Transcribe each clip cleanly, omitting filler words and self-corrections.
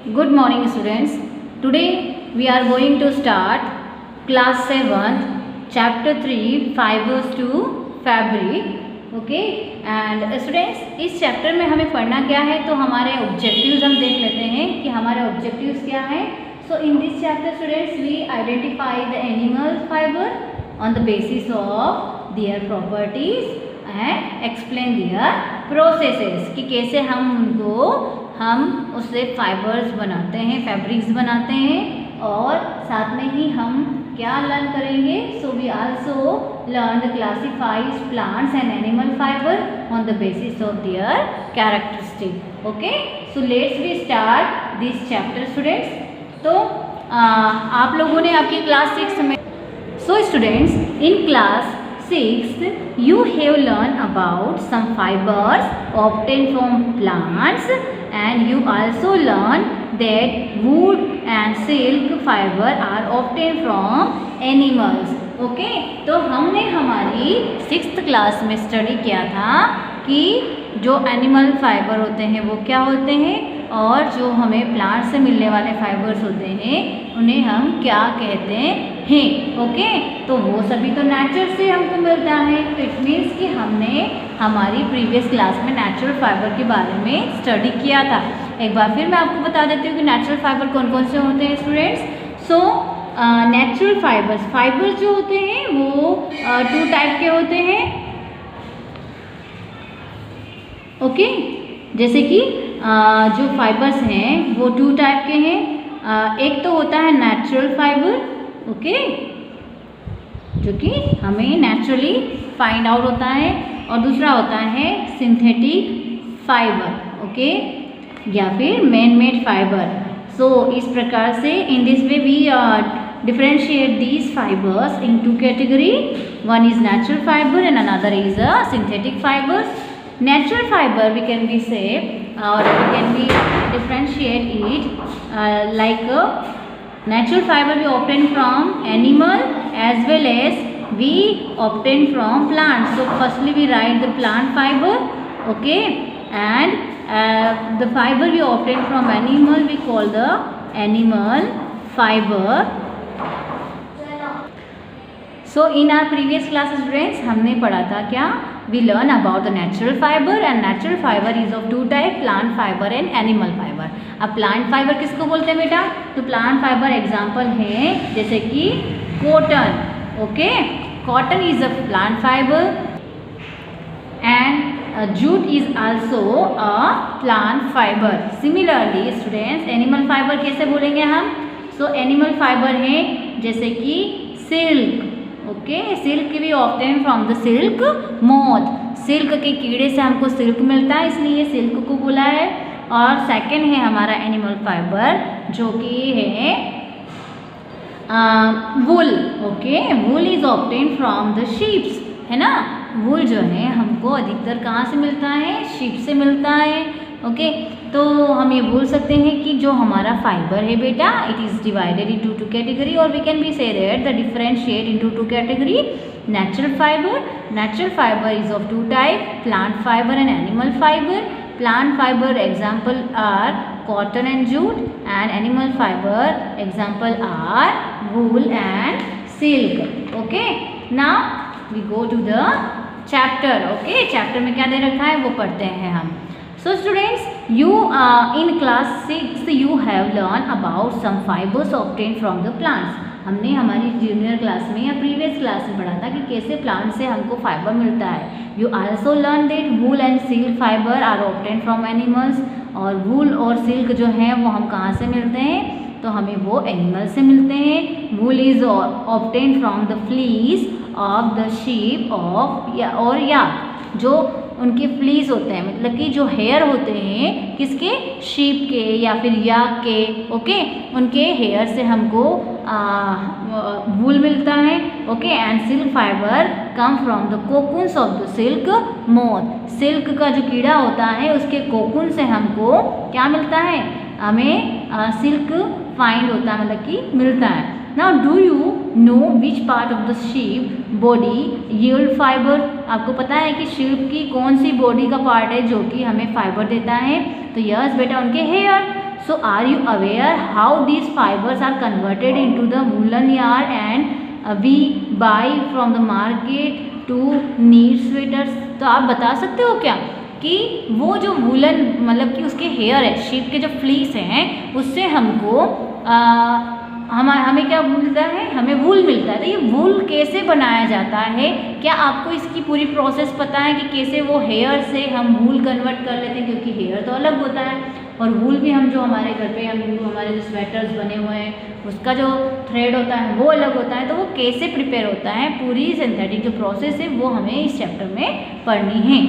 Good morning students. Today we are going to start class 7th chapter 3 fibers to fabric. Okay, and students इस chapter में हमें पढ़ना क्या है, तो हमारे ऑब्जेक्टिव्स हम देख लेते हैं कि हमारे ऑब्जेक्टिव्स क्या हैं. So in this chapter students we identify the animal fiber on the basis of their properties and explain their processes कि कैसे हम उससे फाइबर्स बनाते हैं, फैब्रिक्स बनाते हैं. और साथ में ही हम क्या लर्न करेंगे, so we also learn the classifies plants and animal fibre on the basis of their characteristic. Okay, so let's we start this chapter students. तो आप लोगों ने आपकी क्लास 6 में, so students in class 6th you have learned about some fibers obtained from plants, and you also learned that wood and silk fiber are obtained from animals. Okay, तो हमने हमारी 6th class में study किया था कि जो animal fibre होते हैं वो क्या होते हैं, और जो हमें प्लांट से मिलने वाले फाइबर्स होते हैं उन्हें हम क्या कहते हैं. ओके, तो वो सभी तो नेचर से हमको मिलता है. तो इट मीन्स कि हमने हमारी प्रीवियस क्लास में नेचुरल फाइबर के बारे में स्टडी किया था. एक बार फिर मैं आपको बता देती हूँ कि नेचुरल फाइबर कौन कौन से होते हैं स्टूडेंट्स. सो नेचुरल फाइबर्स जो होते हैं वो 2 टाइप के होते हैं. ओके, जैसे कि जो फाइबर्स हैं वो 2 टाइप के हैं. एक तो होता है नेचुरल फाइबर, ओके, जो कि हमें नेचुरली फाइंड आउट होता है, और दूसरा होता है सिंथेटिक फाइबर, ओके, या फिर मैन मेड फाइबर. सो इस प्रकार से in this way we differentiate these fibers in 2 category. One is natural fiber and another is a synthetic fibers. Natural fiber we can be say, or we can be differentiate it like natural fiber we obtain from animal as well as we obtain from plants. So firstly we write the plant fiber, okay, and the fiber we obtain from animal we call the animal fiber. So in our previous class students हमने पढ़ा था क्या, we learn about the natural fiber, and natural fiber is of 2 type, plant fiber and animal fiber. अब plant fiber किसको बोलते हैं बेटा, तो plant fiber एग्जाम्पल है जैसे कि cotton. Okay, cotton is a plant fiber and jute is also a plant fiber. Similarly students animal fiber कैसे बोलेंगे हम, so animal fiber है जैसे कि सिल्क. ओके, सिल्क भी obtain from the silk moth. Silk के कीड़े से हमको सिल्क मिलता है, इसलिए सिल्क को बोला है. और सेकंड है हमारा एनिमल फाइबर जो कि है wool. Okay, wool is obtain from the sheeps, है ना. वुल जो है हमको अधिकतर कहाँ से मिलता है, शीप से मिलता है. ओके, तो हम ये बोल सकते हैं कि जो हमारा फाइबर है बेटा, it is divided into 2 category, और we can be say that the differentiate into 2 category. Natural fibre is of 2 type, plant fibre and animal fibre. Plant fibre example are cotton and jute, and animal fibre example are wool and silk. Okay, now we go to the chapter. Okay, chapter में क्या दे रखा है वो पढ़ते हैं हम. So students, you in class 6 you have learned about some fibers obtained from the plants. हमने हमारी जूनियर क्लास में या प्रीवियस क्लास में पढ़ा था कि कैसे प्लांट से हमको फाइबर मिलता है. You also learned that wool and silk fiber are obtained from animals. और वूल और सिल्क जो है वो हम कहाँ से मिलते हैं, तो हमें वो एनिमल से मिलते हैं. वूल is obtained from the fleece of the sheep और या जो उनके फ्लीस होते हैं, मतलब कि जो हेयर होते हैं किसके, शीप के या फिर याक के. ओके, उनके हेयर से हमको वूल मिलता है. Okay, and silk fibre come from the cocoons of the silk moth. Silk का जो कीड़ा होता है उसके कोकून से हमको क्या मिलता है, हमें सिल्क फाइंड होता है, मतलब कि मिलता है. Now do you know which part of the sheep body yield fiber? आपको पता है कि शीप की कौन सी बॉडी का पार्ट है जो कि हमें फाइबर देता है, तो यस बेटा उनके hair. So are you aware how these fibers are converted into the woolen yarn and we buy from the market to knit sweaters? तो आप बता सकते हो क्या कि वो जो वूलन मतलब कि उसके हेयर है, शीप के जो फ्लीस हैं, उससे हमको हमें क्या मिलता है, हमें वूल मिलता है। तो ये वूल कैसे बनाया जाता है, क्या आपको इसकी पूरी प्रोसेस पता है कि कैसे वो हेयर से हम वूल कन्वर्ट कर लेते हैं? क्योंकि हेयर तो अलग होता है और वूल भी हम जो हमारे घर पे हमारे जो स्वेटर्स बने हुए हैं उसका जो थ्रेड होता है वो अलग होता है। तो वो कैसे प्रिपेयर होता है, पूरी सिंथेटिक जो प्रोसेस है वो हमें इस चैप्टर में पढ़नी है।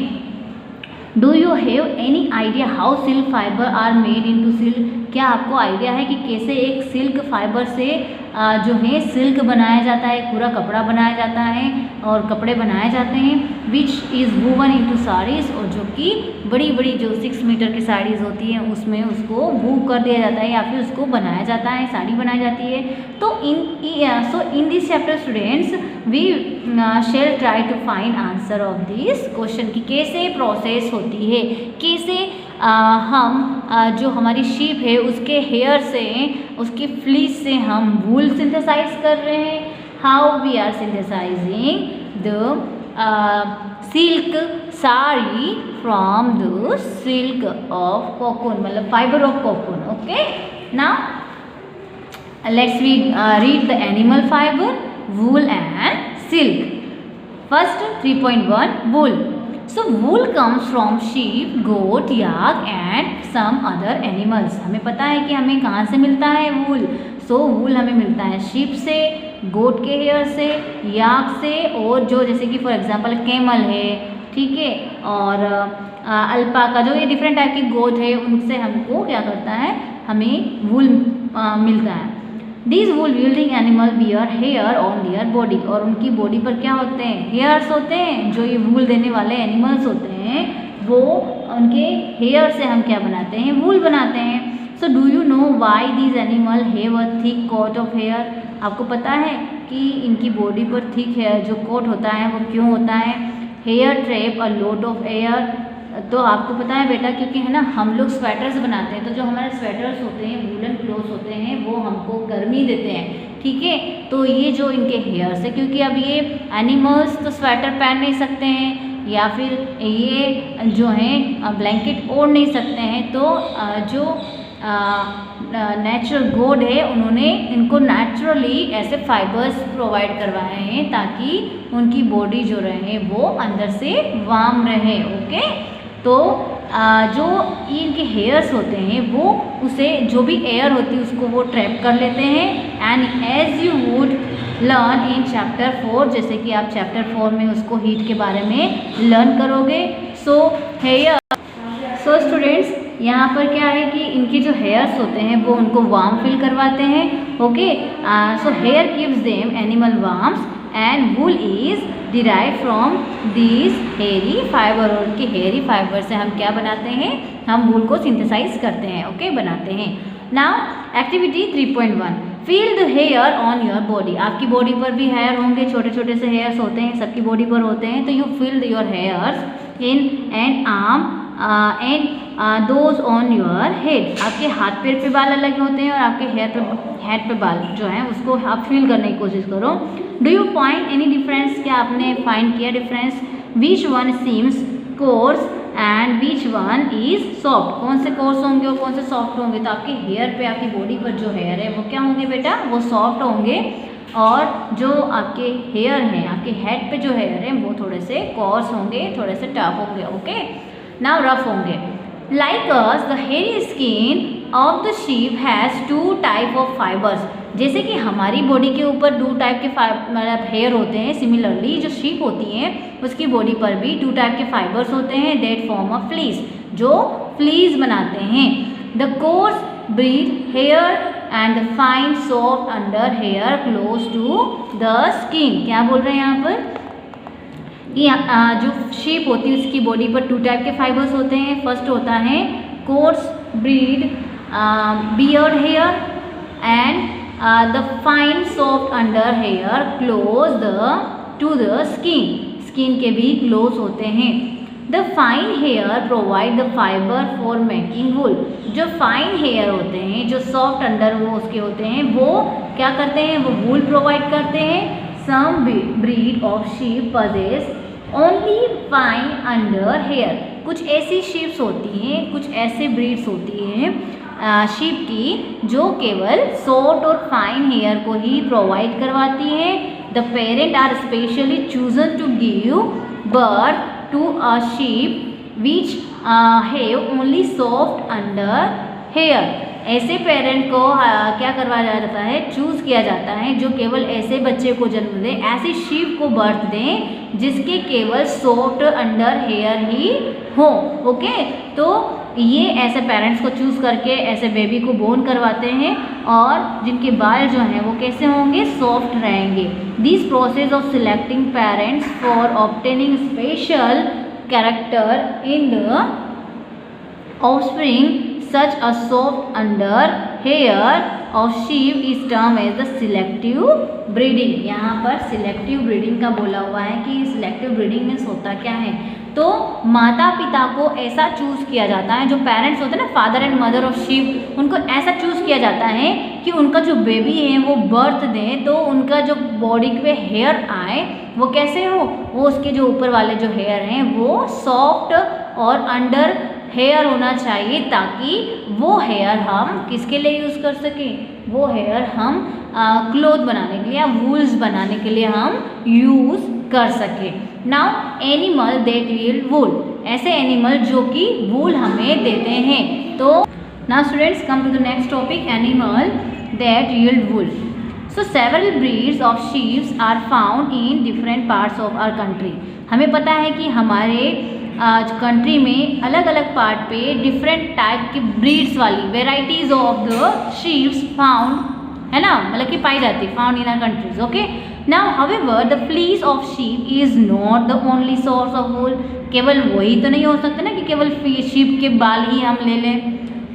Do you have any idea how silk fibre are made into टू सिल्क? क्या आपको आइडिया है कि कैसे एक सिल्क फाइबर से जो है सिल्क बनाया जाता है, पूरा कपड़ा बनाया जाता है और कपड़े बनाए जाते हैं, which is woven into saris, और जो कि बड़ी बड़ी जो 6 मीटर की साड़ीज़ होती हैं उसमें उसको वू कर दिया जाता है या फिर उसको बनाया जाता है, साड़ी बनाई जाती है। तो in this chapter students we shall try to find answer of this question कि कैसे प्रोसेस होती है, कैसे हम जो हमारी शीप है उसके हेयर से, उसकी फ्लीस से हम वूल सिंथेसाइज कर रहे हैं। How we are synthesizing the silk sari from the silk of cocoon, मतलब fibre of cocoon. Okay, now let's we read the animal fibre, wool and silk. First 3.1 wool. So wool comes from sheep, goat, yak and some other animals. हमें पता है कि हमें कहाँ से मिलता है wool. So wool हमें मिलता है sheep से, goat के हेयर से, yak से, और जो जैसे कि फॉर एग्जांपल camel है, ठीक है, और अल्पाका, जो ये डिफरेंट टाइप की गोट है, उनसे हमको क्या करता है, हमें wool मिलता है। These wool yielding animal bear hair on their body, और उनकी बॉडी पर क्या होते हैं, हेयर्स होते हैं। जो ये वूल देने वाले एनिमल्स होते हैं वो उनके हेयर से हम क्या बनाते हैं, वूल बनाते हैं। So do you know why these animal have a thick coat of hair? आपको पता है कि इनकी बॉडी पर थिक हेयर जो कोट होता है वो क्यों होता है? Hair trap a load of air. तो आपको पता है बेटा, क्योंकि है ना हम लोग स्वेटर्स बनाते हैं, तो जो हमारे स्वेटर्स होते हैं, वूलन क्लोथ्स होते हैं, वो हमको गर्मी देते हैं, ठीक है। तो ये जो इनके हेयर्स है, क्योंकि अब ये एनिमल्स तो स्वेटर पहन नहीं सकते हैं या फिर ये जो हैं ब्लैंकेट ओढ़ नहीं सकते हैं, तो जो नेचुरल गॉड है उन्होंने इनको नेचुरली ऐसे फाइबर्स प्रोवाइड करवाए हैं ताकि उनकी बॉडी जो रहे वो अंदर से वार्म रहे। ओके, तो जो इनके हेयर्स होते हैं वो उसे जो भी एयर होती है उसको वो ट्रैप कर लेते हैं। And as you would learn in chapter 4, जैसे कि आप चैप्टर 4 में उसको हीट के बारे में लर्न करोगे। सो हेयर, सो स्टूडेंट्स यहाँ पर क्या है कि इनके जो हेयर्स होते हैं वो उनको वार्म फील करवाते हैं। Okay, so here gives them animal warms and wool is derive from this hairy fibre, और उनके हेयरी फाइबर से हम क्या बनाते हैं, हम वूल को सिंथेसाइज करते हैं। ओके, बनाते हैं। Now activity 3.1, feel the hair on your body. आपकी बॉडी पर भी हेयर होंगे, छोटे छोटे से हेयर्स होते हैं, सबकी बॉडी पर होते हैं। तो you feel your hairs in an arm and those on your head. आपके हाथ पैर पे बाल अलग होते हैं और आपके हेड पे बाल जो है उसको आप फील करने की कोशिश करो। Do you find any difference? क्या आपने फाइंड किया difference? Which one seems course and which one is soft? कौन से कोर्स होंगे और कौन से सॉफ्ट होंगे? तो आपके हेयर पे, आपकी बॉडी पर जो हेयर है वो क्या होंगे बेटा, वो सॉफ्ट होंगे, और जो आपके हेयर हैं, आपके हेड पे जो हेयर है वो थोड़े से कोर्स होंगे, थोड़े से टफ होंगे। ओके, नाउ रफ होंगे। Like us, the hairy skin of the sheep has 2 type of fibers. जैसे कि हमारी बॉडी के ऊपर 2 टाइप के मतलब हेयर होते हैं, सिमिलरली जो शीप होती हैं उसकी बॉडी पर भी 2 टाइप के फाइबर्स होते हैं, डेट फॉर्म ऑफ फ्लीस, जो फ्लीस बनाते हैं। The coarse breed hair and the fine soft under hair close to the skin. क्या बोल रहे हैं यहाँ पर कि जो शीप होती है उसकी बॉडी पर 2 टाइप के फाइबर्स होते हैं। फर्स्ट होता है coarse breed beard hair and the fine soft under hair close to the skin, skin के भी क्लोज होते हैं। The fine hair provide the fibre for making wool. जो फाइन हेयर होते हैं, जो सॉफ्ट अंडर वो उसके होते हैं, वो क्या करते हैं, वो वूल प्रोवाइड करते हैं। Some breed of sheep possess only fine under hair. कुछ ऐसी शीप्स होती हैं, कुछ ऐसे ब्रीड्स होती हैं शीप की जो केवल सॉफ्ट और फाइन हेयर को ही प्रोवाइड करवाती हैं। The parent are specially chosen to give birth to a sheep which have only soft under hair. ऐसे पेरेंट को क्या करवाया जाता है, चूज़ किया जाता है जो केवल ऐसे बच्चे को जन्म दें, ऐसी शीप को बर्थ दें जिसके केवल सॉफ्ट अंडर हेयर ही हो। ओके, तो ये ऐसे पेरेंट्स को चूज़ करके ऐसे बेबी को बोर्न करवाते हैं और जिनके बाल जो हैं वो कैसे होंगे, सॉफ्ट रहेंगे। This process of selecting parents for obtaining special character in the offspring such a soft under hair of sheep is termed as the selective breeding। यहाँ पर selective breeding का बोला हुआ है कि selective breeding में होता क्या है, तो माता पिता को ऐसा चूज़ किया जाता है, जो पेरेंट्स होते हैं ना, father and mother of sheep, उनको ऐसा चूज़ किया जाता है कि उनका जो बेबी है वो बर्थ दें तो उनका जो बॉडी पे हेयर आए वो कैसे हो, वो उसके जो ऊपर वाले जो हेयर हैं वो सॉफ्ट और अंडर हेयर होना चाहिए, ताकि वो हेयर हम किसके लिए यूज़ कर सकें, वो हेयर हम क्लोथ बनाने के लिए या वूल्स बनाने के लिए हम यूज़ कर सकें। Now animal that yield wool, ऐसे एनिमल जो कि वूल हमें देते हैं। तो now students come to the next topic, animal that yield wool. So several breeds of sheeps are found in different parts of our country. हमें पता है कि हमारे कंट्री में अलग अलग पार्ट पे डिफरेंट टाइप की ब्रीड्स वाली varieties of the sheeps found, है ना, मतलब कि पाई जाती है, found in our countries. Okay, now however the fleece of sheep is not the only source of wool. केवल वही तो नहीं हो सकता ना कि केवल शीप के बाल ही हम ले लें,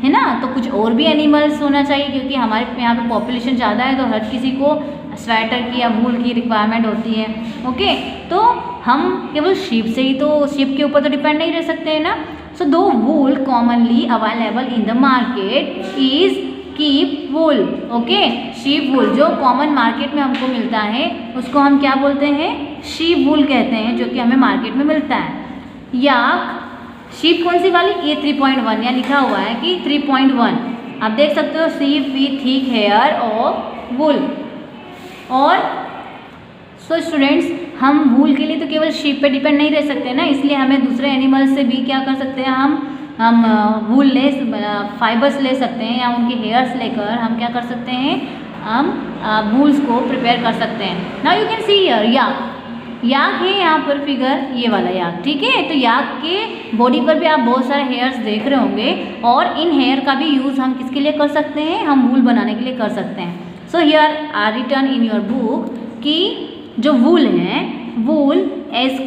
है ना, तो कुछ और भी एनिमल्स होना चाहिए, क्योंकि हमारे यहाँ पे पॉपुलेशन ज़्यादा है तो हर किसी को स्वेटर की या वूल की रिक्वायरमेंट होती है। ओके, तो हम केवल शीप से ही तो, शीप के ऊपर तो डिपेंड नहीं रह सकते हैं ना। So the wool commonly available in the market is sheep wool. Okay, sheep wool जो कॉमन मार्केट में हमको मिलता है उसको हम क्या बोलते हैं, शीप वूल कहते हैं, जो कि हमें मार्केट में मिलता है। याक शीप कौन सी वाली, ये 3.1 यहाँ लिखा हुआ है कि 3.1 आप देख सकते हो, sheep with thick hair of wool. और सो स्टूडेंट्स, हम वूल के लिए तो केवल शीप पे डिपेंड नहीं रह सकते ना, इसलिए हमें दूसरे एनिमल्स से भी क्या कर सकते हैं, हम वूल ले, फाइबर्स ले सकते हैं, या उनके हेयर्स लेकर हम क्या कर सकते हैं, हम वूल्स को प्रिपेयर कर सकते हैं। Now you can see here yak है यहाँ पर फिगर, ये वाला याक, ठीक है। तो याक के बॉडी पर भी आप बहुत सारे हेयर्स देख रहे होंगे, और इन हेयर का भी यूज़ हम किसके लिए कर सकते हैं, हम वूल बनाने के लिए कर सकते हैं। So here are written in your book कि जो वूल है, wool is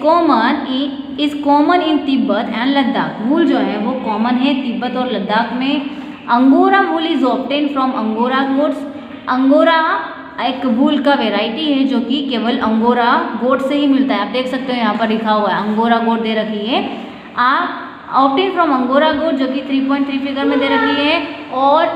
common in Tibet and Ladakh. Wool जो है वो कॉमन है तिब्बत और लद्दाख में। Angora wool is obtain from angora goats. Angora एक वूल का वेराइटी है जो कि केवल अंगोरा गोट से ही मिलता है। आप देख सकते हो यहाँ पर लिखा हुआ है, अंगोरा गोट दे रखी है, ऑब्टेन फ्रॉम अंगोरा गोट, जो कि 3.3 फिगर में दे रखी है, और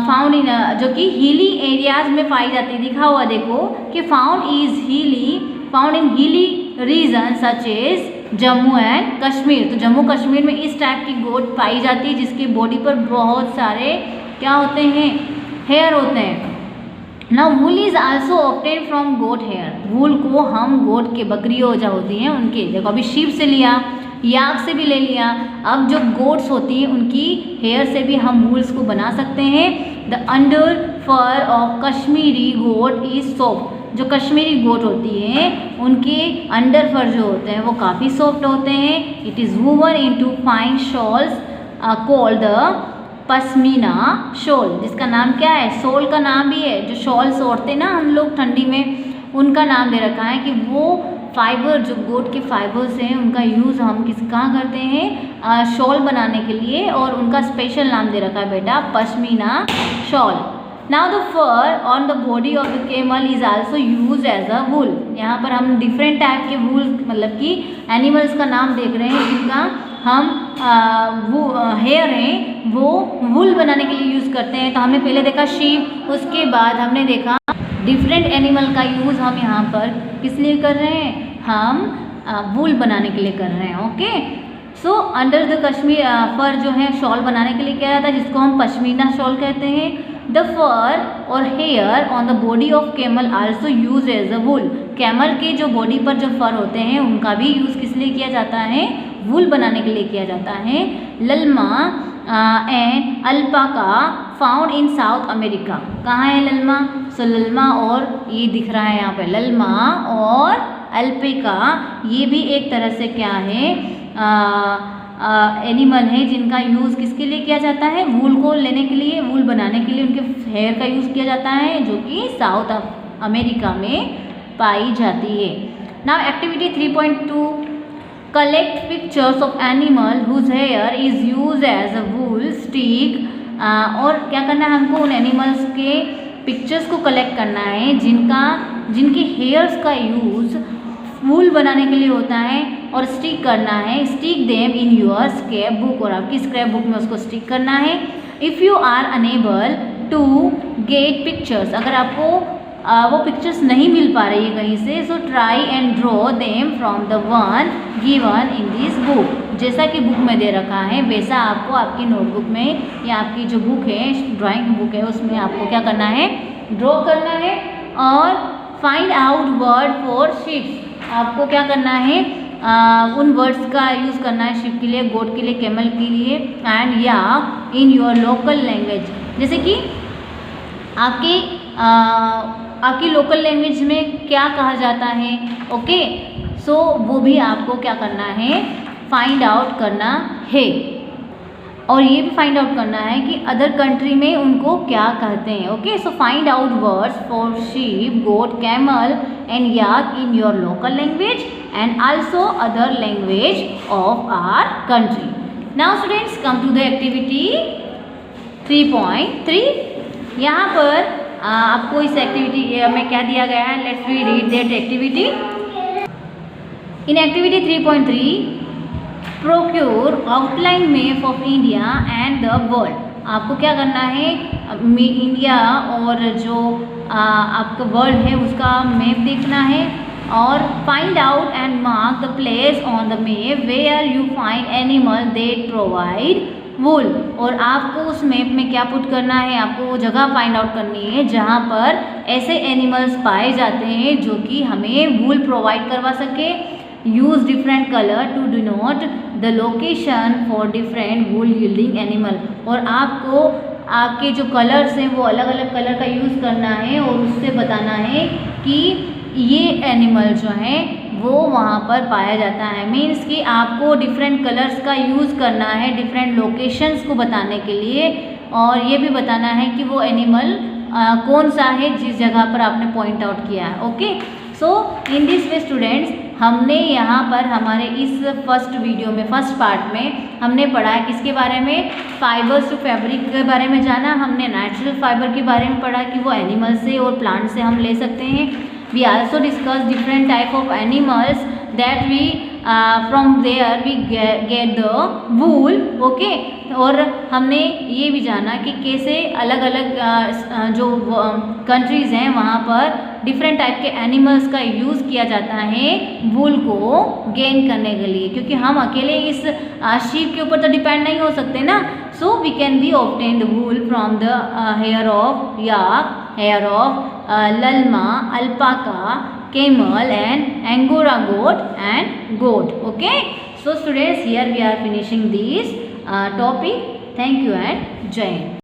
फाउंड इन, जो कि हिली एरियाज में पाई जाती है। दिखा हुआ देखो कि found in hilly region such as Jammu and Kashmir. तो जम्मू कश्मीर में इस टाइप की गोट पाई जाती है जिसकी बॉडी पर बहुत सारे क्या होते हैं, हेयर होते हैं। Now wool is also obtain from goat hair. Wool को हम गोट के, बकरियों जो होती हैं उनके, देखो अभी शीप से लिया, याक से भी ले लिया, अब जो गोट्स होती हैं उनकी हेयर से भी हम वूल्स को बना सकते हैं। The under fur of Kashmiri goat is soft. जो कश्मीरी गोट होती है उनके अंडर फर जो होते हैं वो काफ़ी सॉफ्ट होते हैं। It is woven into fine shawls called the pashmina shawl, जिसका नाम क्या है, शॉल का नाम भी है। जो शॉल्स ओढ़ते ना हम लोग ठंडी में, उनका नाम दे रखा है कि वो फाइबर, जो गोट के फाइबर्स हैं उनका यूज़ हम कहाँ करते हैं, शॉल बनाने के लिए, और उनका स्पेशल नाम दे रखा है बेटा pashmina shawl. Now the fur on the body of the camel is also use as a wool. यहाँ पर हम डिफरेंट टाइप के वूल मतलब कि एनिमल्स का नाम देख रहे हैं जिनका हम वो हेयर हैं वो वूल बनाने के लिए यूज़ करते हैं। तो हमने पहले देखा शीप, उसके बाद हमने देखा डिफरेंट एनिमल का यूज़ हम यहाँ पर किस लिए कर रहे हैं, हम वूल बनाने के लिए कर रहे हैं। Okay, so under the Kashmir fur जो है शॉल बनाने के लिए किया जाता है जिसको हम पश्मीना शॉल कहते हैं। द फर और hair on the body of camel also use as a wool. Camel के जो बॉडी पर जो फर होते हैं उनका भी यूज़ किस लिए किया जाता है, वूल बनाने के लिए किया जाता है। Llama and alpaca found in South America. कहाँ है लल्मा? सो लल्मा और ये दिख रहा है यहाँ पे लल्मा और अल्पिका, ये भी एक तरह से क्या है एनिमल है जिनका यूज़ किसके लिए किया जाता है, वूल को लेने के लिए, वूल बनाने के लिए उनके हेयर का यूज़ किया जाता है जो कि साउथ अमेरिका में पाई जाती है। Now activity 3.2 collect pictures of animal whose hair is use as a wool stick. और क्या करना है हमको, उन एनिमल्स के पिक्चर्स को कलेक्ट करना है जिनके हेयर्स का यूज़ वूल बनाने के लिए होता है और स्टिक करना है। Stick them in your scrap book, और आपकी स्क्रैप बुक में उसको स्टिक करना है। If you are unable to get pictures, अगर आपको वो पिक्चर्स नहीं मिल पा रही है कहीं से, so try and draw them from the one given in this book. जैसा कि बुक में दे रखा है वैसा आपको आपकी नोटबुक में या आपकी जो बुक है, ड्राइंग बुक है, उसमें आपको क्या करना है, ड्रॉ करना है। और find out word for ships, आपको क्या करना है, उन वर्ड्स का यूज़ करना है शिप के लिए, गोट के लिए, कैमल के लिए, एंड या इन योर लोकल लैंग्वेज। जैसे कि आपकी लोकल लैंग्वेज में क्या कहा जाता है। ओके, सो वो भी आपको क्या करना है, फाइंड आउट करना है। और ये भी फाइंड आउट करना है कि अदर कंट्री में उनको क्या कहते हैं। Okay, so find out words for sheep, goat, camel and yak in your local language and also other language of our country. Now students come to the activity 3.3। यहाँ पर आपको इस एक्टिविटी में क्या दिया गया है, let's we read that activity. In activity 3.3 procure outline map of India and the world. आपको क्या करना है, इंडिया और जो आपका वर्ल्ड है उसका मैप देखना है। और find out and mark the place on the map where you find animal that provide wool. और आपको उस मैप में क्या पुट करना है, आपको वो जगह फाइंड आउट करनी है जहाँ पर ऐसे एनिमल्स पाए जाते हैं जो कि हमें वूल प्रोवाइड करवा सके। Use different colour to denote the location for different wool yielding animal. और आपको आपके जो कलर्स हैं वो अलग अलग कलर का यूज़ करना है और उससे बताना है कि ये एनिमल जो है वो वहाँ पर पाया जाता है। मीन्स कि आपको डिफरेंट कलर्स का यूज़ करना है डिफरेंट लोकेशंस को बताने के लिए, और ये भी बताना है कि वो एनिमल कौन सा है जिस जगह पर आपने पॉइंट आउट किया है। Okay, so in this way students, हमने यहाँ पर हमारे इस फर्स्ट वीडियो में, फर्स्ट पार्ट में हमने पढ़ा है किसके बारे में, फाइबर्स टू फैब्रिक के बारे में जाना। हमने नेचुरल फाइबर के बारे में पढ़ा कि वो एनिमल से और प्लांट से हम ले सकते हैं। We also discuss different type of animals that we from there we get the wool. Okay, और हमने ये भी जाना कि कैसे अलग अलग जो कंट्रीज़ हैं वहाँ पर डिफरेंट टाइप के एनिमल्स का यूज़ किया जाता है वूल को गेन करने के लिए, क्योंकि हम अकेले इस शीप के ऊपर तो डिपेंड नहीं हो सकते ना। So we can be obtain the wool from the hair of yak, hair of llama, alpaca, camel and angora goat and goat. Okay, so students, here we are finishing this topic. Thank you and Jai Hind.